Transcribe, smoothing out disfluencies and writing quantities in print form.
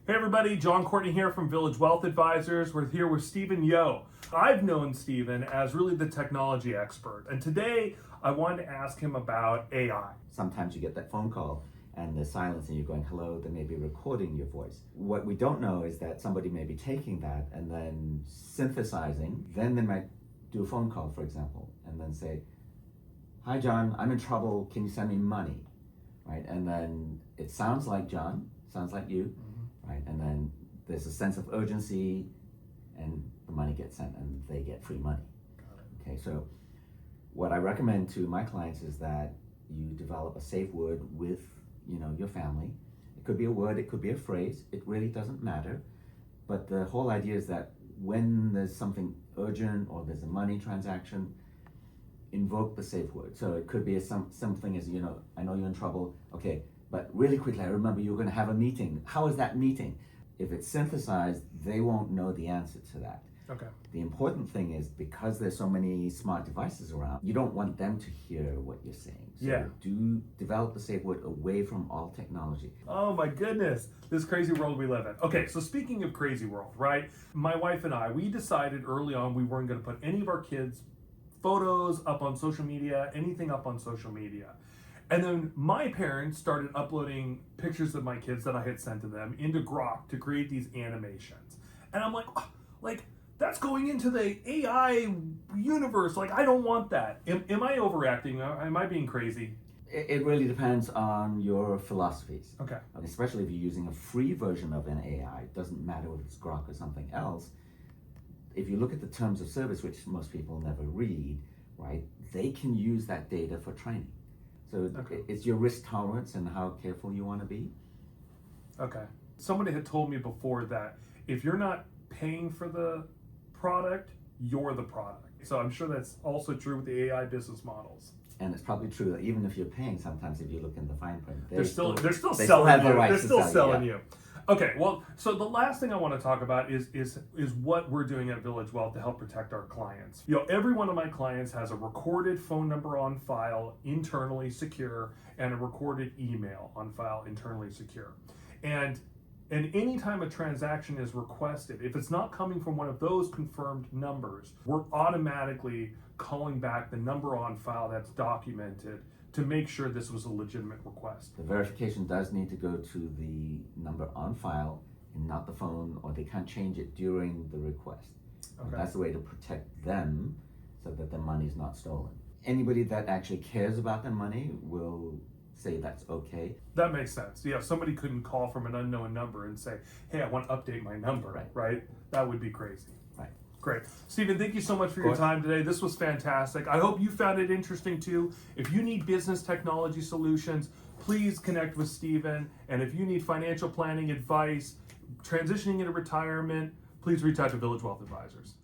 Hey everybody, Jon Courtney here from Village Wealth Advisors. We're here with Stephen Yeoh. I've known Stephen as really the technology expert, and today I wanted to ask him about AI. Sometimes you get that phone call and there's silence and you're going, hello, they may be recording your voice. What we don't know is that somebody may be taking that and then synthesizing. Then they might do a phone call, for example, and then say, hi John, I'm in trouble, can you send me money? Right? And then it sounds like John, sounds like you, right? And then there's a sense of urgency and the money gets sent and they get free money. Okay, so what I recommend to my clients is that you develop a safe word with your family. It could be a word, it could be a phrase, it really doesn't matter. But the whole idea is that when there's something urgent or there's a money transaction, invoke the safe word. So it could be something as, I know you're in trouble, okay, but really quickly, I remember you're going to have a meeting. How is that meeting? If it's synthesized, they won't know the answer to that. Okay. The important thing is, because there's so many smart devices around, you don't want them to hear what you're saying. So do develop the safe word away from all technology. Oh my goodness, this crazy world we live in. Okay, so speaking of crazy world, right? My wife and I, we decided early on we weren't going to put any of our kids' photos up on social media, anything up on social media. And then my parents started uploading pictures of my kids that I had sent to them into Grok to create these animations. And I'm like, that's going into the AI universe. Like, I don't want that. Am I overacting? Am I being crazy? It really depends on your philosophies. Okay. Especially if you're using a free version of an AI, it doesn't matter whether it's Grok or something else. If you look at the terms of service, which most people never read, right, they can use that data for training. So it's your risk tolerance and how careful you want to be. Okay. Somebody had told me before that if you're not paying for the product, you're the product. So I'm sure that's also true with the AI business models. And it's probably true that even if you're paying, sometimes if you look in the fine print, they're still selling you. They're still selling you. Okay, well, so the last thing I want to talk about is what we're doing at Village Wealth to help protect our clients. Every one of my clients has a recorded phone number on file, internally secure, and a recorded email on file, internally secure. And anytime a transaction is requested, if it's not coming from one of those confirmed numbers, we're automatically calling back the number on file that's documented to make sure this was a legitimate request. The verification does need to go to the number on file and not the phone, or they can't change it during the request. Okay. That's the way to protect them so that their money is not stolen. Anybody that actually cares about their money will say that's okay. That makes sense. Yeah, somebody couldn't call from an unknown number and say, hey, I want to update my number, right? That would be crazy. Right. Great. Stephen, thank you so much for your time today. This was fantastic. I hope you found it interesting too. If you need business technology solutions, please connect with Stephen. And if you need financial planning advice, transitioning into retirement, please reach out to Village Wealth Advisors.